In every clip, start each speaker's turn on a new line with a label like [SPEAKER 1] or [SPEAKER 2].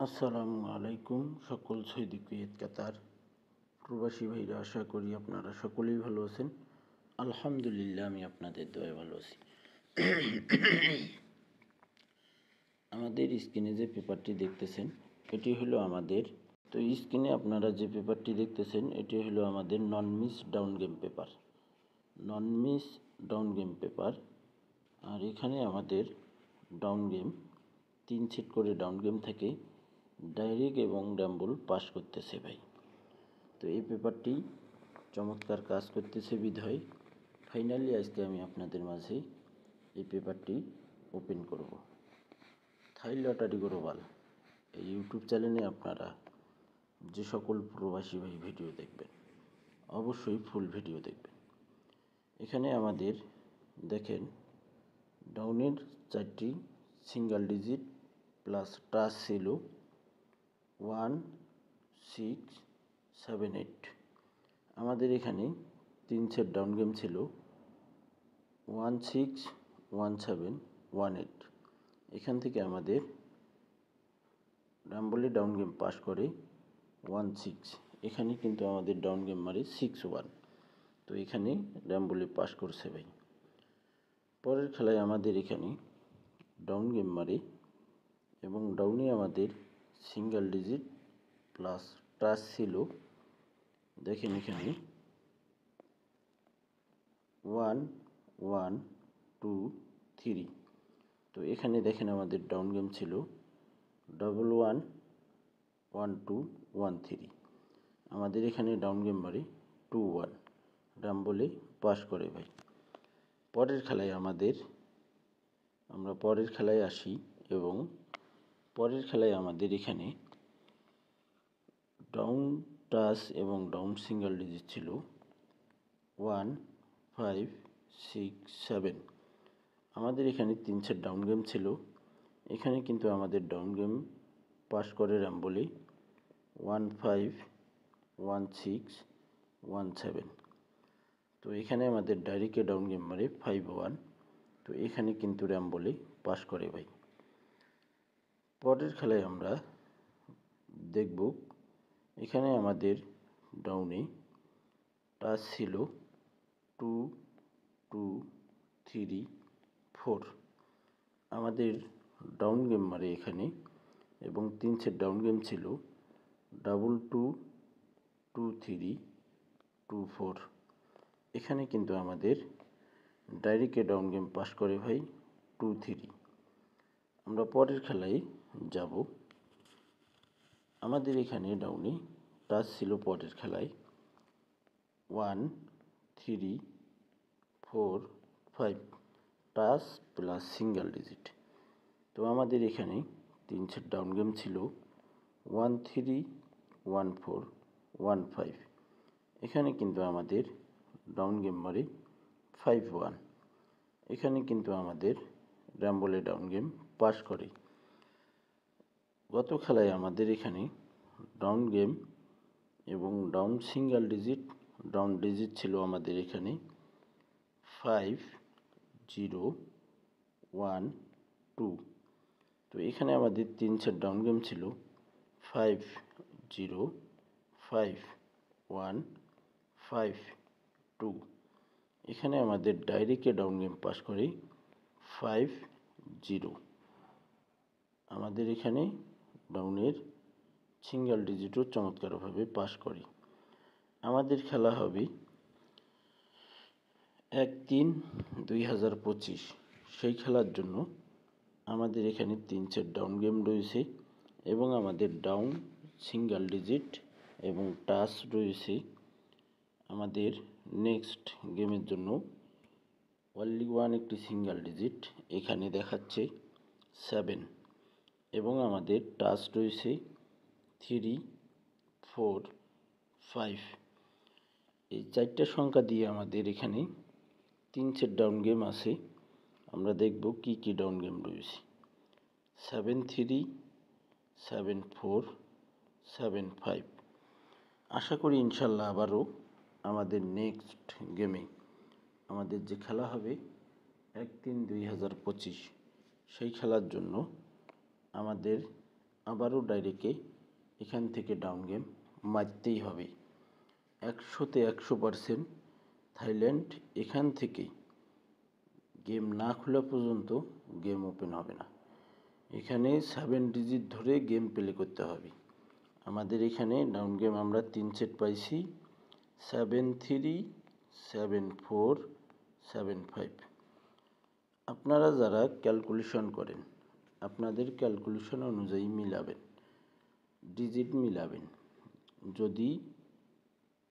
[SPEAKER 1] আসসালামু আলাইকুম। সকল সৌদি কুয়েত কাতার প্রবাসী ভাইরা, আশা করি আপনারা সকলেই ভালো আছেন। আলহামদুলিল্লাহ, আমি আপনাদের দয়ায় ভালো আছি। আমাদের স্ক্রিনে যে পেপারটি দেখতেছেন এটি হলো আমাদের, তো স্ক্রিনে আপনারা যে পেপারটি দেখতেছেন এটি হলো আমাদের নন মিস ডাউন গেম পেপার। নন মিস ডাউন গেম পেপার। আর এখানে আমাদের ডাউন গেম 3 সেট করে ডাউন গেম থেকে ডাইরেক্ট এবং ডাম্বল পাস করতেছে ভাই। তো এই পেপারটি চমৎকার কাজ করতেছে বিধায় ফাইনালি আজকে আমি আপনাদের মাঝে এই পেপারটি ওপেন করব। থাই লটারি গ্লোবাল এই ইউটিউব চ্যানেলে আপনারা যে সকল প্রবাসী ভাই ভিডিও দেখবেন অবশ্যই ফুল ভিডিও দেখবেন। এখানে আমাদের দেখেন ডাউনের 4টি সিঙ্গেল ডিজিট প্লাস টাচ ছিল 1, 6, 7, 8। আমাদের এখানে 3 সেট ডাউন গেম ছিল 1, 6, 1, 7, 1, 8। এখান থেকে আমাদের ডাম্বলে ডাউন গেম পাস করে 1, 6। এখানে কিন্তু আমাদের ডাউন গেম মারে 6, 1। তো এখানে ডাম্বলে পাস করছে ভাই। পরের খেলায় আমাদের এখানে ডাউন গেম মারে এবং ডাউনে আমাদের সিঙ্গেল ডিজিট প্লাস টাচ ছিল, দেখেন এখানে 1, 1, 2, 3। তো এখানে দেখেন আমাদের ডাউন গেম ছিল 1, 1, 1, 2, 1, 3। আমাদের এখানে ডাউন গেম মারে 2, 1। ডাম্বলে পাস করে ভাই। পরের খেলায় আমরা পরের খেলায় আসি এবং পরের খেলায় আমাদের এখানে ডাউন টাচ এবং ডাউন সিঙ্গেল ডিজিট ছিল 1, 5, 6, 7। আমাদের এখানে 3 সেট ডাউন গেম ছিল। এখানে কিন্তু আমাদের ডাউন গেম পাস করে ডাম্বলে 1, 5, 1, 6, 1, 7। তো এখানে আমাদের ডাইরেক্টে ডাউন গেম মারে 5, 1। তো এখানে কিন্তু ডাম্বলে পাস করে ভাই। পরের খেলায় আমরা দেখব এখানে আমাদের ডাউনে টাচ ছিল 2, 2, 3, 4। আমাদের ডাউন গেম মারে এখানে এবং 3 সেট ডাউন গেম ছিল 2, 2, 2, 3, 2, 4। এখানে কিন্তু আমাদের ডাইরেক্টে ডাউন গেম পাস করে ভাই 2, 3। আমরা পরের খেলায় যাব। আমাদের এখানে ডাউনে টাচ ছিল পরের খেলায় 1, 3, 4, 5। Touch plus single digit. তো আমাদের এখানে 3 সেট ডাউন গেম ছিল 1, 3, 1, 4, 1, 5। এখানে কিন্তু আমাদের ডাউন গেম মারে 5, 1। এখানে কিন্তু আমাদের ডাম্বলে ডাউন গেম পাস করে। গত খেলায় আমাদের এখানে ডাউন গেম এবং down single digit down digit ছিল আমাদের এখানে 5, 0, 1, 2। তো এখানে আমাদের 3 সেট ডাউন গেম ছিল 5, 0, 5, 1, 5, 2। এখানে আমাদের ডাইরেক্টে ডাউন গেম পাস করে 5, 0। আমাদের এখানে ডাউনের সিঙ্গেল ডিজিটও চমৎকারভাবে পাস করে। আমাদের খেলা হবে 1/3/2025। সেই খেলার জন্য আমাদের এখানে 3 সেট ডাউন গেম রয়েছে এবং আমাদের ডাউন সিঙ্গেল ডিজিট এবং টাচ রয়েছে। আমাদের নেক্সট গেমের জন্য অনলি 1 একটি সিঙ্গেল ডিজিট এখানে দেখাচ্ছে 7 এবং আমাদের টাচ রয়েছে 3, 4, 5। এই 4টা সংখ্যা দিয়ে আমাদের এখানে 3 সেট ডাউন গেম আছে। আমরা দেখব কি কি ডাউন গেম রয়েছে। 7, 3, 7, 4, 7, 5। আশা করি ইনশাল্লাহ আবারও আমাদের নেক্সট গেমে আমাদের যে খেলা হবে 1/3/2025 সেই খেলার জন্য আমাদের আবারও ডাইরেক্টে এখান থেকে ডাউন গেম মারতেই হবে। 100-তে 100% থাইল্যান্ড এখান থেকে গেম না খোলা পর্যন্ত গেম ওপেন হবে না। এখানে 7 ডিজিট ধরে গেম প্লে করতে হবে। আমাদের এখানে ডাউন গেম আমরা 3 সেট পাইছি, 7-3, 7-4, 7-5। আপনারা যারা ক্যালকুলেশন করেন, আপনাদের ক্যালকুলেশন অনুযায়ী মিলাবেন, ডিজিট মিলাবেন। যদি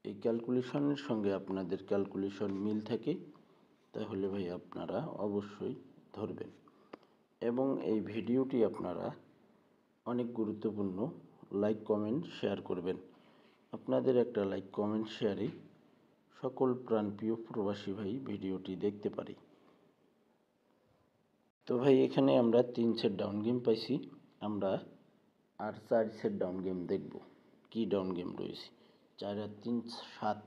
[SPEAKER 1] এই ক্যালকুলেশনের সঙ্গে আপনাদের ক্যালকুলেশন মিল থাকে তাহলে ভাই আপনারা অবশ্যই ধরবেন। এবং এই ভিডিওটি আপনারা অনেক গুরুত্বপূর্ণ, লাইক কমেন্ট শেয়ার করবেন। আপনাদের একটা লাইক কমেন্ট শেয়ারে সকল প্রাণপ্রিয় প্রবাসী ভাই ভিডিওটি দেখতে পারি। তো ভাই এখানে আমরা 3 সেট ডাউন গেম পাইছি, আমরা আর 4 সেট ডাউন গেম দেখব। কি ডাউন গেম রয়েছে? 4 আর 3 7,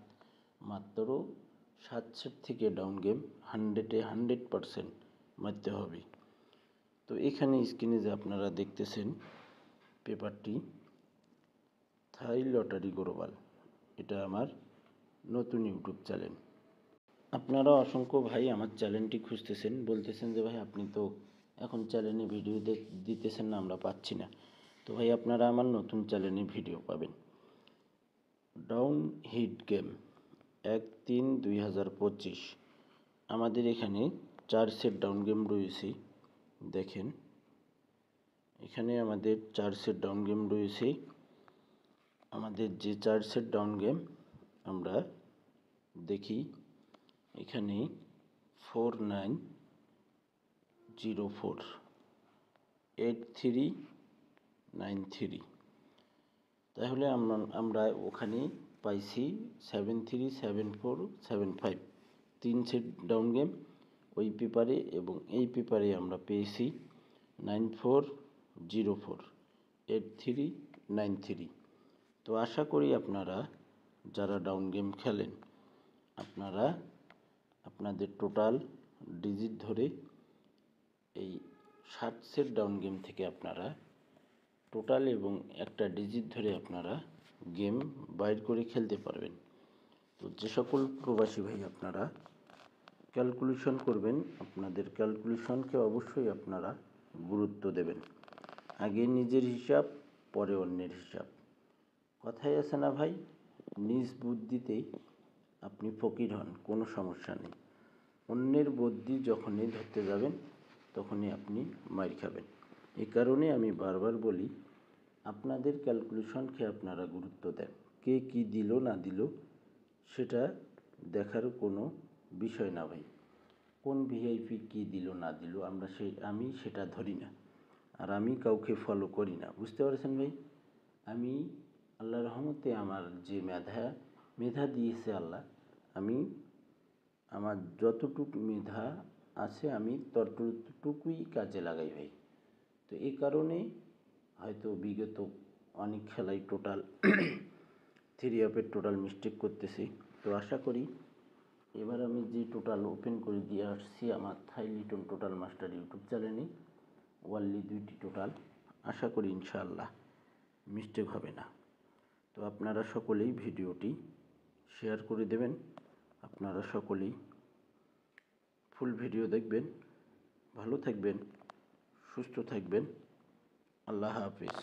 [SPEAKER 1] মাত্র 7 সেট থেকে ডাউন গেম 100-এ 100% মারতে হবে। তো এখানে স্ক্রিনে যে আপনারা দেখতেছেন পেপারটি, থাই লটারি গ্লোবাল, এটা আমার নতুন ইউটিউব চ্যানেল। আপনারা অসংখ্য ভাই আমার চ্যানেলটি খুঁজতেছেন, বলতেছেন যে ভাই আপনি তো এখন চ্যানেলে ভিডিও দিতেছেন না, আমরা পাচ্ছি না। তো ভাই আপনারা আমার নতুন চ্যানেলে ভিডিও পাবেন। Down hit game 1-3-2025। আমাদের এখানে 4 সেট ডাউন গেম রয়েছে। দেখেন এখানে আমাদের 4 সেট ডাউন গেম রয়েছে। আমাদের যে 4 সেট ডাউন গেম আমরা দেখি, এখানে 4904, 8393, তাহলে আমরা ওখানে পাইছি 73, 74, 75 3 সেট ডাউন গেম ওই পেপারে, এবং এই পেপারে আমরা পেয়েছি 9404, 8393। তো আশা করি আপনারা যারা ডাউন গেম খেলেন আপনারা আপনাদের টোটাল ডিজিট ধরে এই 7 সেট ডাউন গেম থেকে আপনারা টোটাল এবং একটা ডিজিট ধরে আপনারা গেম বাইর করে খেলতে পারবেন। তো যে সকল প্রবাসী ভাই আপনারা ক্যালকুলেশন করবেন, আপনাদের ক্যালকুলেশনকে অবশ্যই আপনারা গুরুত্ব দেবেন। আগে নিজের হিসাব, পরে অন্যের হিসাব। কথাই আছে না ভাই, নিজ বুদ্ধিতেই আপনি ফকির হন, কোনো সমস্যা নেই। অন্যের বুদ্ধি যখনই ধরতে যাবেন তখনই আপনি মার খাবেন। এই কারণে আমি বারবার বলি আপনাদের ক্যালকুলেশনকে আপনারা গুরুত্ব দেন। কে কী দিল না দিল সেটা দেখার কোনো বিষয় না ভাই। কোন ভিআইপি কী দিল না দিল আমি সেটা ধরি না, আর আমি কাউকে ফলো করি না, বুঝতে পারছেন ভাই। আমি আল্লাহর রহমতে আমার যে মেধা দিয়েছে আল্লাহ, আমি আমার যতটুকু মেধা আছে আমি ততটুকুই কাজে লাগাই ভাই। তো এই কারণে হয়তো বিগত অনেক খেলাই টোটাল 3 আপের টোটাল মিস্টেক করতেছি। তো আশা করি এবার আমি যে টোটাল ওপেন করে দিয়ে আসছি আমার থাই লিটন টোটাল মাস্টার ইউটিউব চ্যানেলে, ওয়ানলি 2টি টোটাল, আশা করি ইনশাআল্লাহ মিস্টেক হবে না। তো আপনারা সকলেই ভিডিওটি শেয়ার করে দেবেন, আপনারা সকলেই ফুল ভিডিও দেখবেন। ভালো থাকবেন, সুস্থ থাকবেন। আল্লাহ হাফেজ।